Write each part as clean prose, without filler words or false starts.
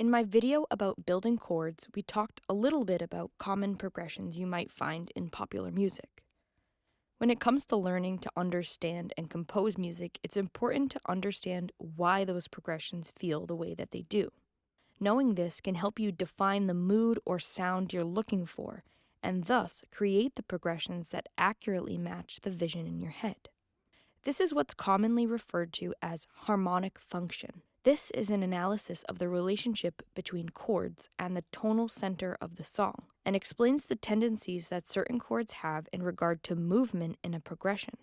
In my video about building chords, we talked a little bit about common progressions you might find in popular music. When it comes to learning to understand and compose music, it's important to understand why those progressions feel the way that they do. Knowing this can help you define the mood or sound you're looking for, and thus create the progressions that accurately match the vision in your head. This is what's commonly referred to as harmonic function. This is an analysis of the relationship between chords and the tonal center of the song, and explains the tendencies that certain chords have in regard to movement in a progression.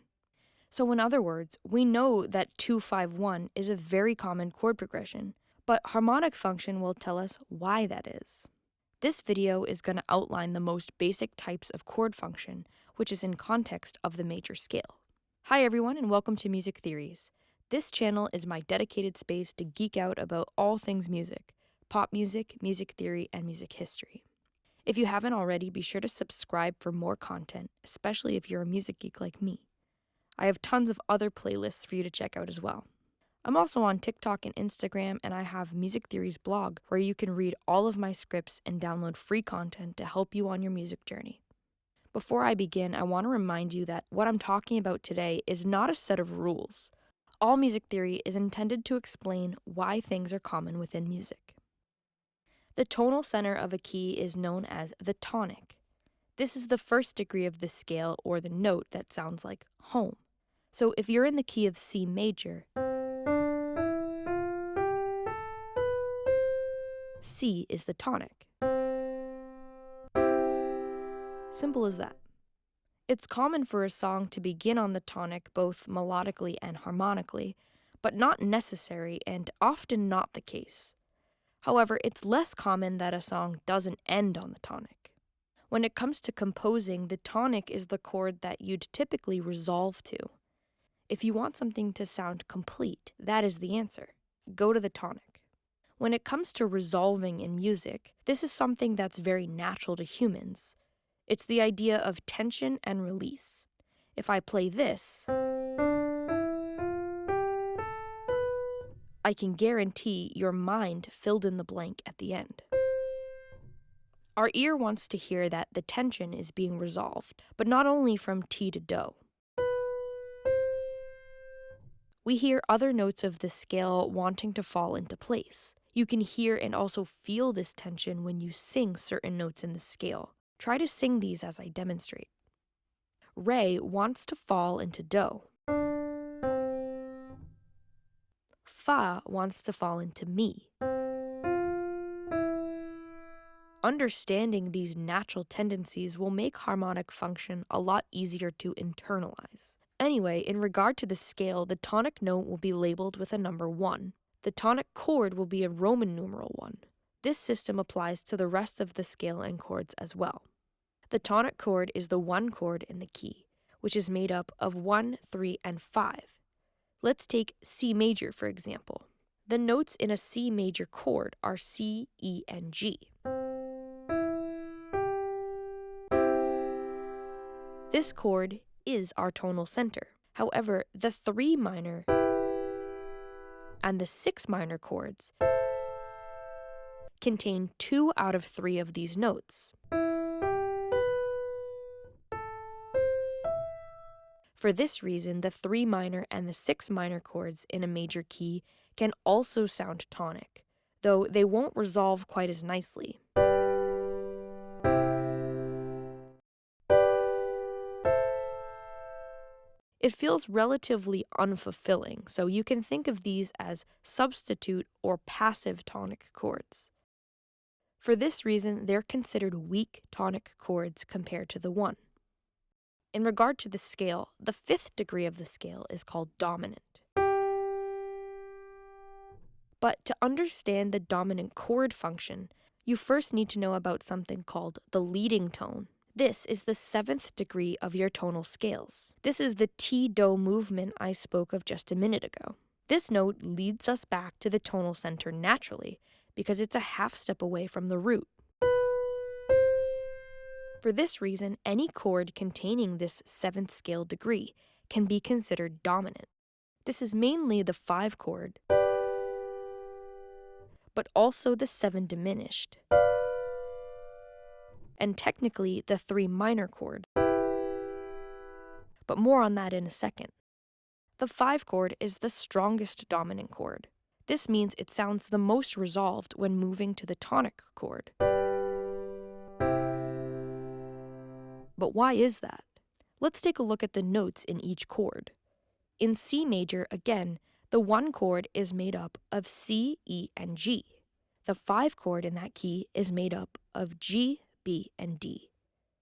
So in other words, we know that 2-5-1 is a very common chord progression, but harmonic function will tell us why that is. This video is going to outline the most basic types of chord function, which is in context of the major scale. Hi everyone, and welcome to Music Theories. This channel is my dedicated space to geek out about all things music, pop music, music theory, and music history. If you haven't already, be sure to subscribe for more content, especially if you're a music geek like me. I have tons of other playlists for you to check out as well. I'm also on TikTok and Instagram, and I have Music Theories blog where you can read all of my scripts and download free content to help you on your music journey. Before I begin, I want to remind you that what I'm talking about today is not a set of rules. All music theory is intended to explain why things are common within music. The tonal center of a key is known as the tonic. This is the first degree of the scale or the note that sounds like home. So if you're in the key of C major, C is the tonic. Simple as that. It's common for a song to begin on the tonic both melodically and harmonically, but not necessary and often not the case. However, it's less common that a song doesn't end on the tonic. When it comes to composing, the tonic is the chord that you'd typically resolve to. If you want something to sound complete, that is the answer. Go to the tonic. When it comes to resolving in music, this is something that's very natural to humans. It's the idea of tension and release. If I play this, I can guarantee your mind filled in the blank at the end. Our ear wants to hear that the tension is being resolved, but not only from T to Do. We hear other notes of the scale wanting to fall into place. You can hear and also feel this tension when you sing certain notes in the scale. Try to sing these as I demonstrate. Re wants to fall into Do. Fa wants to fall into Mi. Understanding these natural tendencies will make harmonic function a lot easier to internalize. Anyway, in regard to the scale, the tonic note will be labeled with a number 1. The tonic chord will be a Roman numeral 1. This system applies to the rest of the scale and chords as well. The tonic chord is the 1 chord in the key, which is made up of 1, 3, and 5. Let's take C major, for example. The notes in a C major chord are C, E, and G. This chord is our tonal center. However, the 3 minor and the 6 minor chords contain 2 out of 3 of these notes. For this reason, the 3 minor and the 6 minor chords in a major key can also sound tonic, though they won't resolve quite as nicely. It feels relatively unfulfilling, so you can think of these as substitute or passive tonic chords. For this reason, they're considered weak tonic chords compared to the 1. In regard to the scale, the 5th degree of the scale is called dominant. But to understand the dominant chord function, you first need to know about something called the leading tone. This is the 7th degree of your tonal scales. This is the T-Do movement I spoke of just a minute ago. This note leads us back to the tonal center naturally because it's a half step away from the root. For this reason, any chord containing this 7th scale degree can be considered dominant. This is mainly the 5 chord, but also the 7 diminished, and technically the 3 minor chord, but more on that in a second. The 5 chord is the strongest dominant chord. This means it sounds the most resolved when moving to the tonic chord. But why is that? Let's take a look at the notes in each chord. In C major, again, the 1 chord is made up of C, E, and G. The 5 chord in that key is made up of G, B, and D.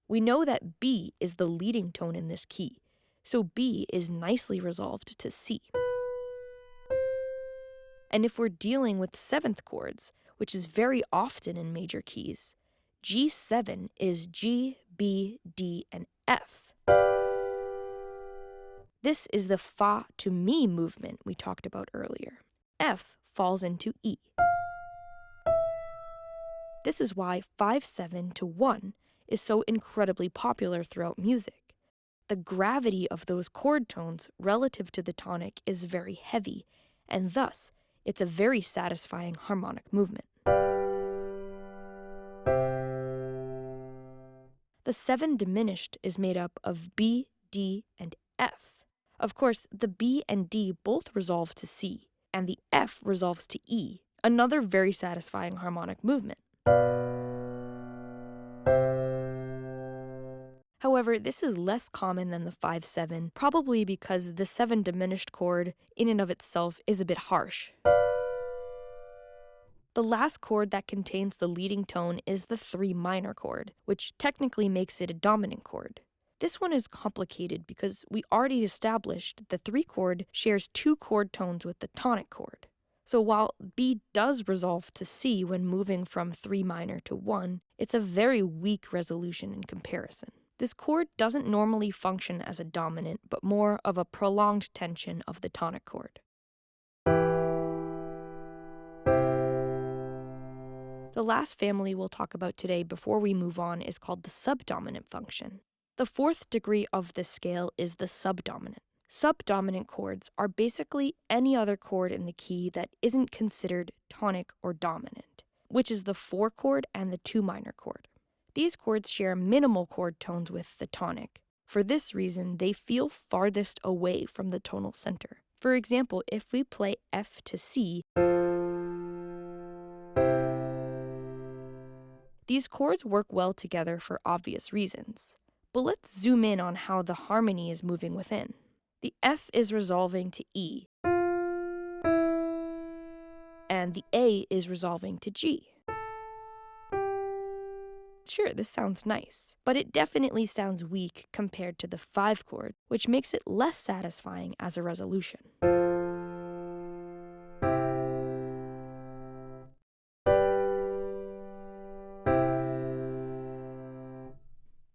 We know that B is the leading tone in this key, so B is nicely resolved to C. And if we're dealing with 7th chords, which is very often in major keys, G7 is G, B, D, and F. This is the fa to mi movement we talked about earlier. F falls into E. This is why 5/7 to 1 is so incredibly popular throughout music. The gravity of those chord tones relative to the tonic is very heavy, and thus it's a very satisfying harmonic movement. The 7 diminished is made up of B, D, and F. Of course, the B and D both resolve to C, and the F resolves to E, another very satisfying harmonic movement. However, this is less common than the 5/7, probably because the 7 diminished chord in and of itself is a bit harsh. The last chord that contains the leading tone is the 3 minor chord, which technically makes it a dominant chord. This one is complicated because we already established the 3 chord shares 2 chord tones with the tonic chord. So while B does resolve to C when moving from 3 minor to 1, it's a very weak resolution in comparison. This chord doesn't normally function as a dominant, but more of a prolonged tension of the tonic chord. The last family we'll talk about today before we move on is called the subdominant function. The 4th degree of this scale is the subdominant. Subdominant chords are basically any other chord in the key that isn't considered tonic or dominant, which is the 4 chord and the 2 minor chord. These chords share minimal chord tones with the tonic. For this reason, they feel farthest away from the tonal center. For example, if we play F to C, these chords work well together for obvious reasons. But let's zoom in on how the harmony is moving within. The F is resolving to E, and the A is resolving to G. Sure, this sounds nice, but it definitely sounds weak compared to the 5 chord, which makes it less satisfying as a resolution.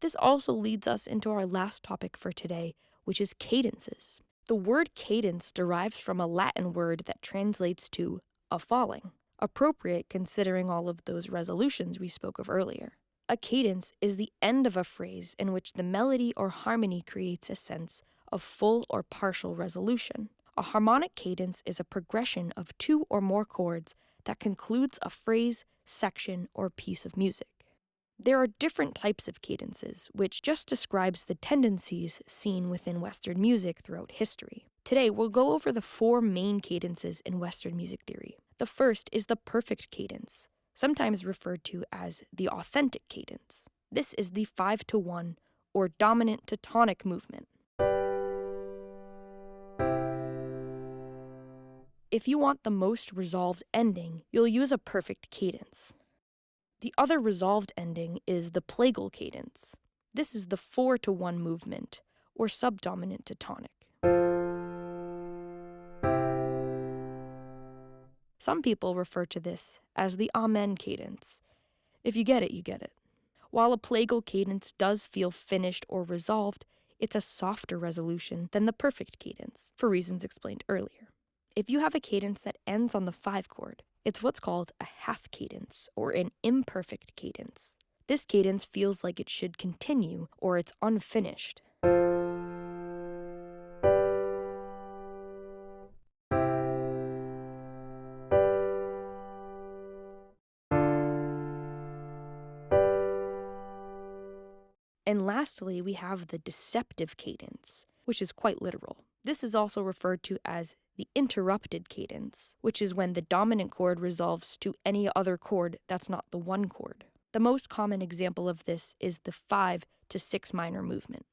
This also leads us into our last topic for today, which is cadences. The word cadence derives from a Latin word that translates to a falling, appropriate considering all of those resolutions we spoke of earlier. A cadence is the end of a phrase in which the melody or harmony creates a sense of full or partial resolution. A harmonic cadence is a progression of 2 or more chords that concludes a phrase, section, or piece of music. There are different types of cadences, which just describes the tendencies seen within Western music throughout history. Today, we'll go over the 4 main cadences in Western music theory. The first is the perfect cadence, sometimes referred to as the authentic cadence. This is the 5/1 or dominant to tonic movement. If you want the most resolved ending, you'll use a perfect cadence. The other resolved ending is the plagal cadence. This is the 4/1 movement, or subdominant to tonic. Some people refer to this as the amen cadence. If you get it, you get it. While a plagal cadence does feel finished or resolved, it's a softer resolution than the perfect cadence, for reasons explained earlier. If you have a cadence that ends on the 5 chord, it's what's called a half cadence, or an imperfect cadence. This cadence feels like it should continue, or it's unfinished. And lastly, we have the deceptive cadence, which is quite literal. This is also referred to as the interrupted cadence, which is when the dominant chord resolves to any other chord that's not the one chord. The most common example of this is the 5 to 6 minor movement.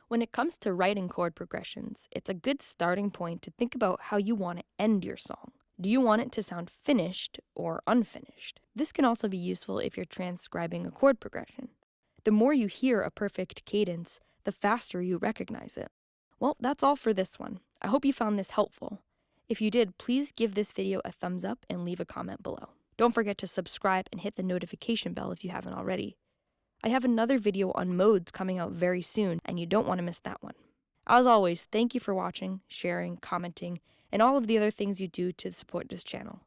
When it comes to writing chord progressions, it's a good starting point to think about how you want to end your song. Do you want it to sound finished or unfinished? This can also be useful if you're transcribing a chord progression. The more you hear a perfect cadence, the faster you recognize it. Well, that's all for this one. I hope you found this helpful. If you did, please give this video a thumbs up and leave a comment below. Don't forget to subscribe and hit the notification bell if you haven't already. I have another video on modes coming out very soon, and you don't want to miss that one. As always, thank you for watching, sharing, commenting, and all of the other things you do to support this channel.